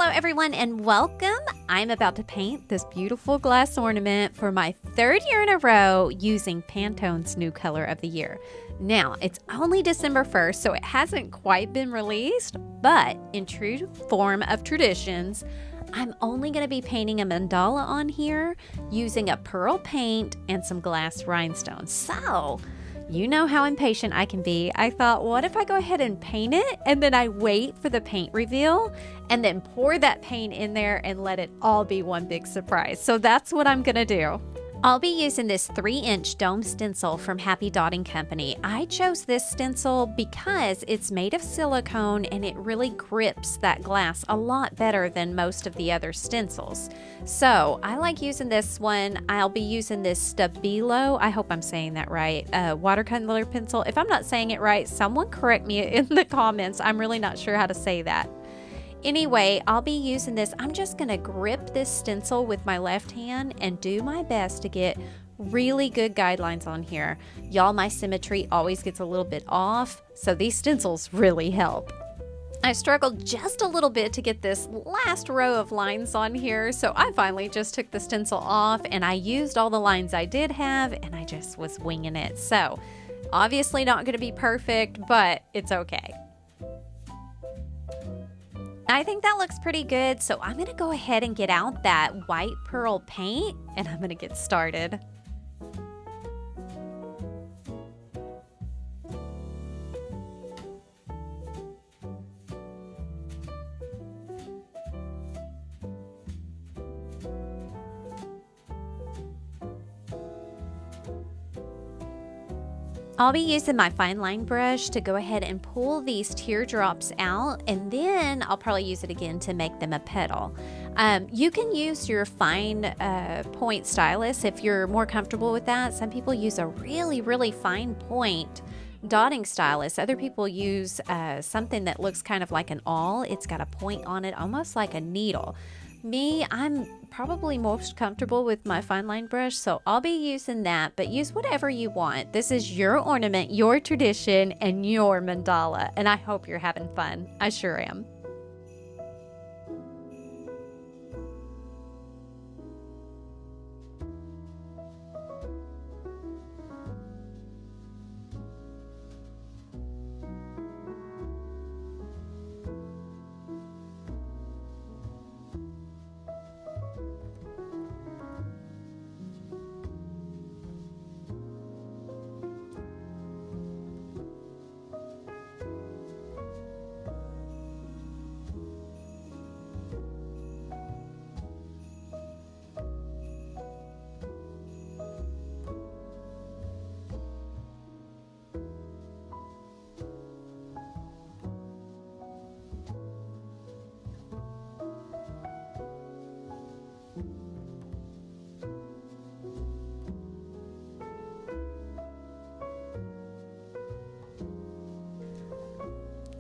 Hello everyone and welcome. I'm about to paint this beautiful glass ornament for my third year in a row using Pantone's new color of the year. Now, it's only December 1st, so it hasn't quite been released, but in true form of traditions, I'm only going to be painting a mandala on here using a pearl paint and some glass rhinestones. So, you know how impatient I can be. I thought, what if I go ahead and paint it and then I wait for the paint reveal and then pour that paint in there and let it all be one big surprise. So that's what I'm gonna do. I'll be using this 3-inch dome stencil from Happy Dotting Company. I chose this stencil because it's made of silicone and it really grips that glass a lot better than most of the other stencils. So I like using this one. I'll be using this Stabilo, I hope I'm saying that right, watercolor pencil. If I'm not saying it right, someone correct me in the comments. I'm really not sure how to say that. Anyway, I'll be using this. I'm just going to grip this stencil with my left hand and do my best to get really good guidelines on here. Y'all, my symmetry always gets a little bit off, so these stencils really help. I struggled just a little bit to get this last row of lines on here, so I finally just took the stencil off and I used all the lines I did have and I just was winging it. So, obviously not going to be perfect, but it's okay. I think that looks pretty good, so I'm going to go ahead and get out that white pearl paint and I'm going to get started. I'll be using my fine line brush to go ahead and pull these teardrops out, and then I'll probably use it again to make them a petal. You can use your fine point stylus if you're more comfortable with that. Some people use a really fine point dotting stylus. Other people use something that looks kind of like an awl. It's got a point on it, almost like a needle. Me, I'm probably most comfortable with my fine line brush, so I'll be using that, but use whatever you want. This is your ornament, your tradition, and your mandala, and I hope you're having fun. I sure am.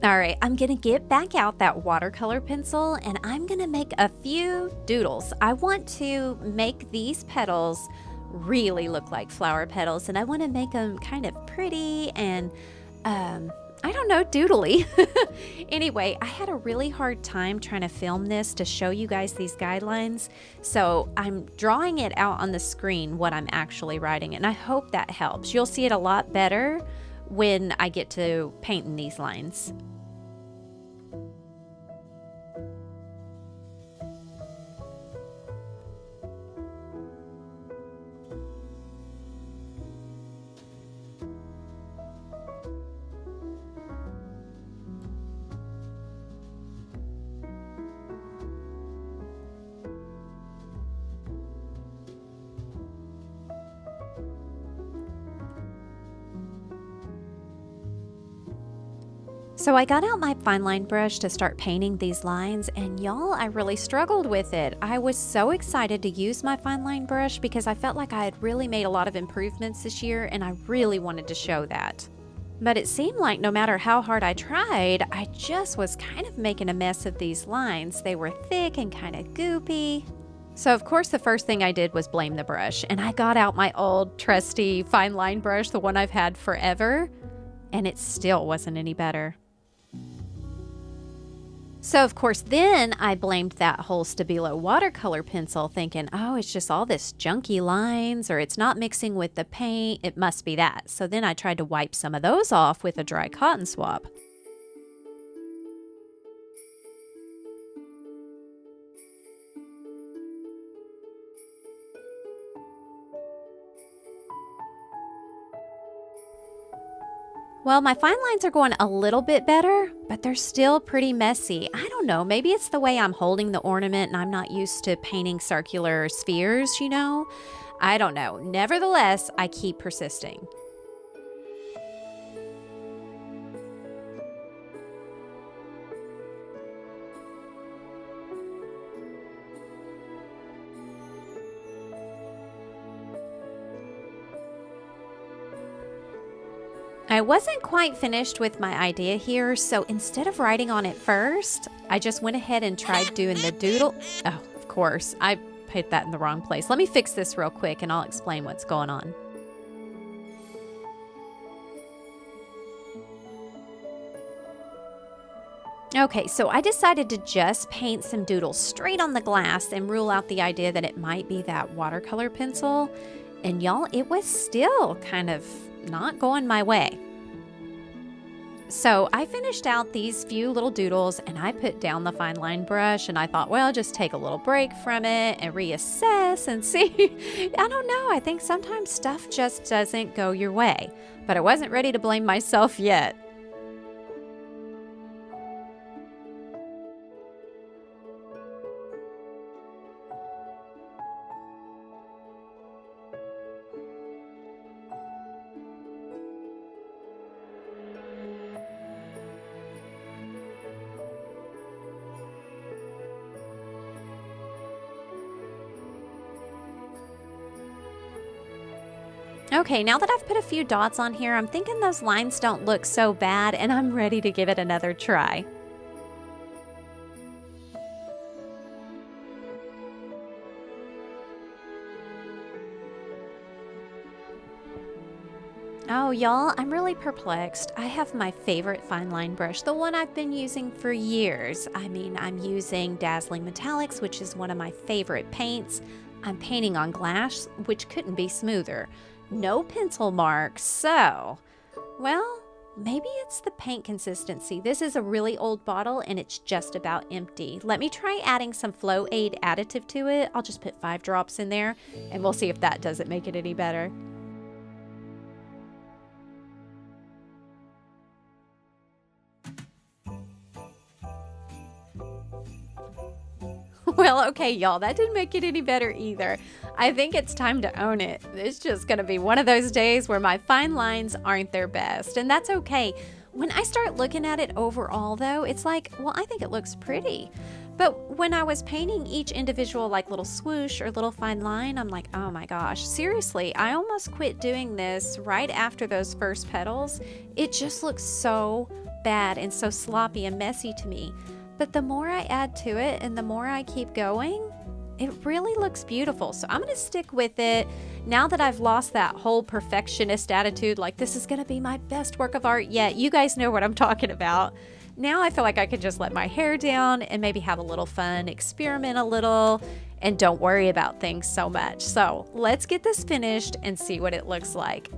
All right, I'm gonna get back out that watercolor pencil and I'm gonna make a few doodles. I want to make these petals really look like flower petals, and I want to make them kind of pretty and I don't know, doodly. Anyway, I had a really hard time trying to film this to show you guys these guidelines, so I'm drawing it out on the screen what I'm actually writing, and I hope that helps. You'll see it a lot better when I get to painting these lines. So I got out my fine line brush to start painting these lines, and y'all, I really struggled with it. I was so excited to use my fine line brush because I felt like I had really made a lot of improvements this year and I really wanted to show that. But it seemed like no matter how hard I tried, I just was kind of making a mess of these lines. They were thick and kind of goopy. So of course the first thing I did was blame the brush, and I got out my old trusty fine line brush, the one I've had forever, and it still wasn't any better. So, of course, then I blamed that whole Stabilo watercolor pencil, thinking, oh, it's just all this junky lines, or it's not mixing with the paint. It must be that. So then I tried to wipe some of those off with a dry cotton swab. Well, my fine lines are going a little bit better, but they're still pretty messy. I don't know, maybe it's the way I'm holding the ornament and I'm not used to painting circular spheres, you know? I don't know. Nevertheless, I keep persisting. I wasn't quite finished with my idea here, so instead of writing on it first, I just went ahead and tried doing the doodle. Oh, of course, I put that in the wrong place. Let me fix this real quick and I'll explain what's going on. Okay, so I decided to just paint some doodles straight on the glass and rule out the idea that it might be that watercolor pencil. And y'all, it was still kind of not going my way. So I finished out these few little doodles and I put down the fine line brush and I thought, well, just take a little break from it and reassess and see. I don't know. I think sometimes stuff just doesn't go your way, but I wasn't ready to blame myself yet. Okay, now that I've put a few dots on here, I'm thinking those lines don't look so bad and I'm ready to give it another try. Oh, y'all, I'm really perplexed. I have my favorite fine line brush, the one I've been using for years. I mean, I'm using Dazzling Metallics, which is one of my favorite paints. I'm painting on glass, which couldn't be smoother. No pencil marks, so, well, maybe it's the paint consistency. This is a really old bottle and it's just about empty. Let me try adding some Flow Aid additive to it. I'll just put 5 drops in there and we'll see if that doesn't make it any better. Well, okay, y'all, that didn't make it any better either. I think it's time to own it. It's just going to be one of those days where my fine lines aren't their best, and that's okay. When I start looking at it overall, though, it's like, well, I think it looks pretty. But when I was painting each individual like little swoosh or little fine line, I'm like, oh my gosh, seriously, I almost quit doing this right after those first petals. It just looks so bad and so sloppy and messy to me. But the more I add to it and the more I keep going, it really looks beautiful. So I'm going to stick with it now that I've lost that whole perfectionist attitude, like this is going to be my best work of art yet. You guys know what I'm talking about. Now I feel like I could just let my hair down and maybe have a little fun, experiment a little, and don't worry about things so much. So let's get this finished and see what it looks like.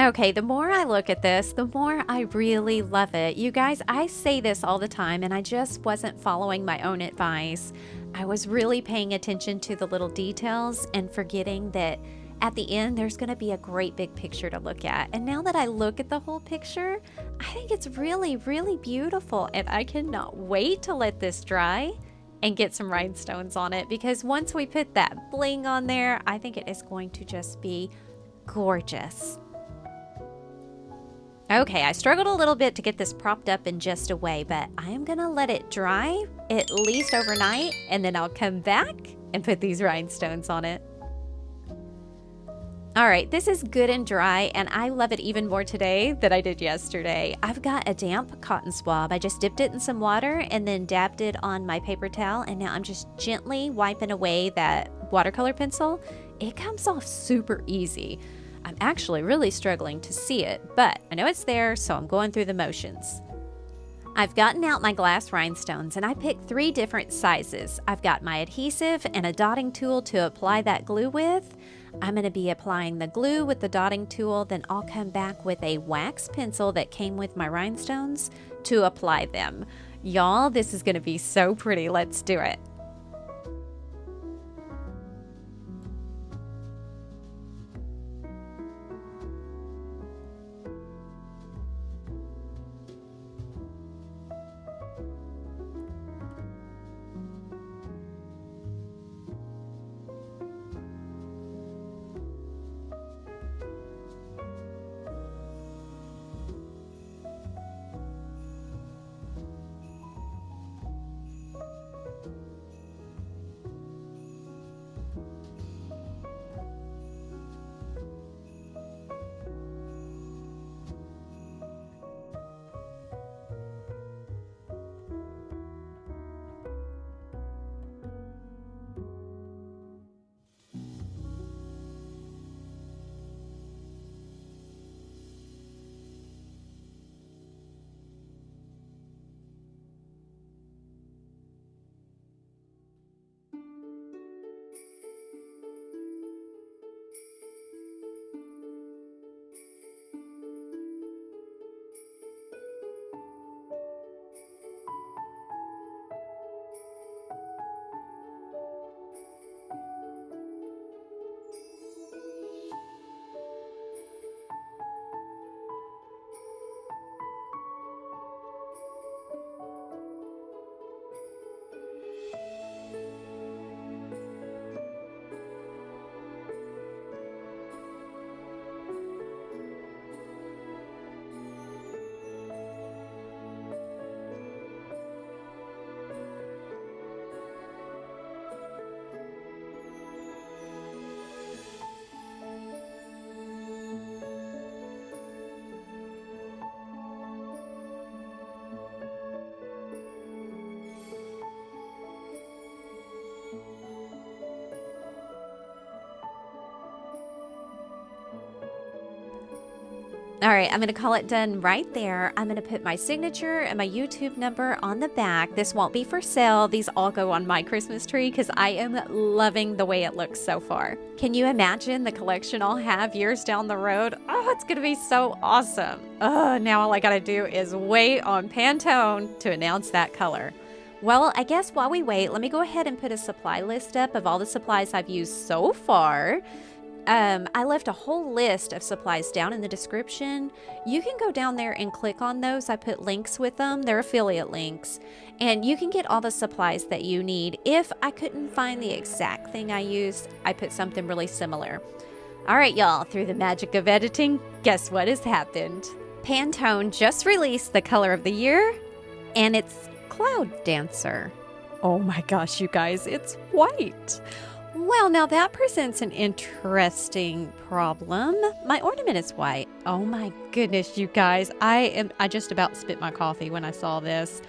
Okay, the more I look at this, the more I really love it. You guys, I say this all the time and I just wasn't following my own advice. I was really paying attention to the little details and forgetting that at the end there's going to be a great big picture to look at. And now that I look at the whole picture, I think it's really, really beautiful and I cannot wait to let this dry and get some rhinestones on it, because once we put that bling on there, I think it is going to just be gorgeous. Okay, I struggled a little bit to get this propped up in just a way, but I am gonna let it dry at least overnight, and then I'll come back and put these rhinestones on it. All right, this is good and dry, and I love it even more today than I did yesterday. I've got a damp cotton swab. I just dipped it in some water and then dabbed it on my paper towel, and now I'm just gently wiping away that watercolor pencil. It comes off super easy. I'm actually really struggling to see it, but I know it's there, so I'm going through the motions. I've gotten out my glass rhinestones and I picked 3 different sizes. I've got my adhesive and a dotting tool to apply that glue with. I'm going to be applying the glue with the dotting tool, then I'll come back with a wax pencil that came with my rhinestones to apply them. Y'all, this is going to be so pretty. Let's do it. All right, I'm going to call it done right there. I'm going to put my signature and my YouTube number on the back. This won't be for sale. These all go on my Christmas tree because I am loving the way it looks so far. Can you imagine the collection I'll have years down the road? Oh, it's going to be so awesome. Oh, now all I got to do is wait on Pantone to announce that color. Well, I guess while we wait, let me go ahead and put a supply list up of all the supplies I've used so far. I left a whole list of supplies down in the description. You can go down there and click on those. I put links with them. They're affiliate links. And you can get all the supplies that you need. If I couldn't find the exact thing I used, I put something really similar. All right, y'all, through the magic of editing, guess what has happened? Pantone just released the color of the year, and it's Cloud Dancer. Oh my gosh, you guys, it's white. Well, now that presents an interesting problem. My ornament is white. Oh my goodness, you guys. I just about spit my coffee when I saw this.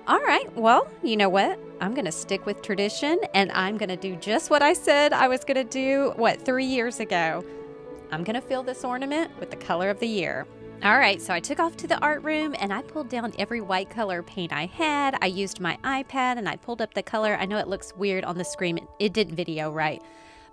All right, well, you know what? I'm going to stick with tradition, and I'm going to do just what I said I was going to do, 3 years ago. I'm going to fill this ornament with the color of the year. All right, so I took off to the art room and I pulled down every white color paint I had. I used my iPad and I pulled up the color. I know it looks weird on the screen. It didn't video right.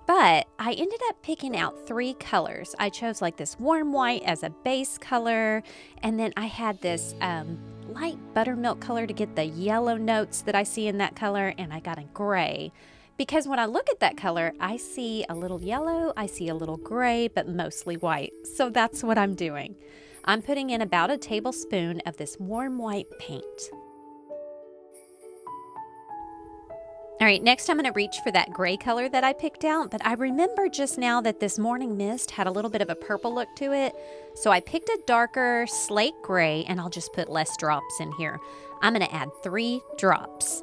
But I ended up picking out 3 colors. I chose like this warm white as a base color, and then I had this light buttermilk color to get the yellow notes that I see in that color, and I got a gray. Because when I look at that color, I see a little yellow, I see a little gray, but mostly white. So that's what I'm doing. I'm putting in about a tablespoon of this warm white paint. All right, next I'm going to reach for that gray color that I picked out, but I remember just now that this morning mist had a little bit of a purple look to it. So I picked a darker slate gray, and I'll just put less drops in here. I'm going to add 3 drops.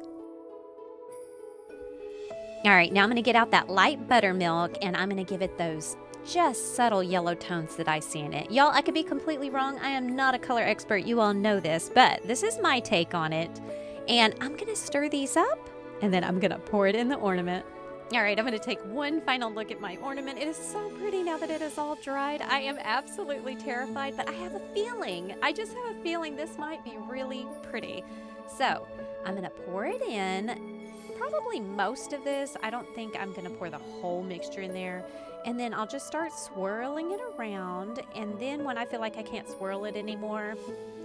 All right, now I'm going to get out that light buttermilk, and I'm going to give it those just subtle yellow tones that I see in it. Y'all, I could be completely wrong. I am not a color expert. You all know this, but this is my take on it. And I'm going to stir these up, and then I'm going to pour it in the ornament. All right, I'm going to take one final look at my ornament. It is so pretty now that it is all dried. I am absolutely terrified, but I have a feeling. I just have a feeling this might be really pretty. So I'm going to pour it in. Probably most of this. I don't think I'm going to pour the whole mixture in there. And then I'll just start swirling it around. And then when I feel like I can't swirl it anymore,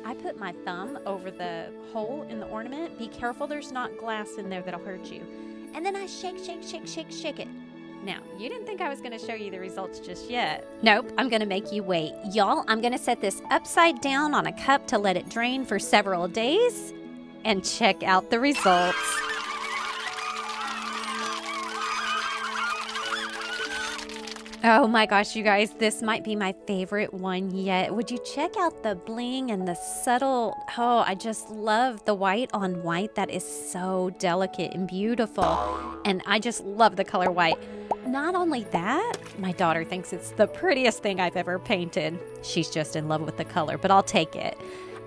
I put my thumb over the hole in the ornament. Be careful there's not glass in there that'll hurt you. And then I shake, shake, shake, shake, shake it. Now, you didn't think I was going to show you the results just yet. Nope, I'm going to make you wait. Y'all, I'm going to set this upside down on a cup to let it drain for several days. And check out the results. Oh my gosh, you guys, this might be my favorite one yet. Would you check out the bling and the subtle, I just love the white on white. That is so delicate and beautiful. And I just love the color white. Not only that, my daughter thinks it's the prettiest thing I've ever painted. She's just in love with the color, but I'll take it.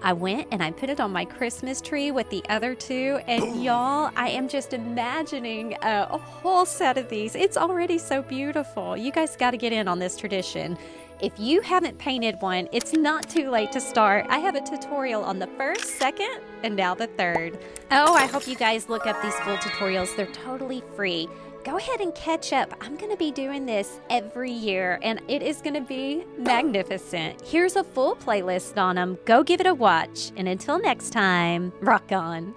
I went and I put it on my Christmas tree with the other 2, and y'all, I am just imagining a whole set of these. It's already so beautiful. You guys got to get in on this tradition. If you haven't painted one, it's not too late to start. I have a tutorial on the 1st, 2nd, and now the 3rd. Oh, I hope you guys look up these full tutorials. They're totally free. Go ahead and catch up. I'm going to be doing this every year, and it is going to be magnificent. Here's a full playlist on them. Go give it a watch. And until next time, rock on.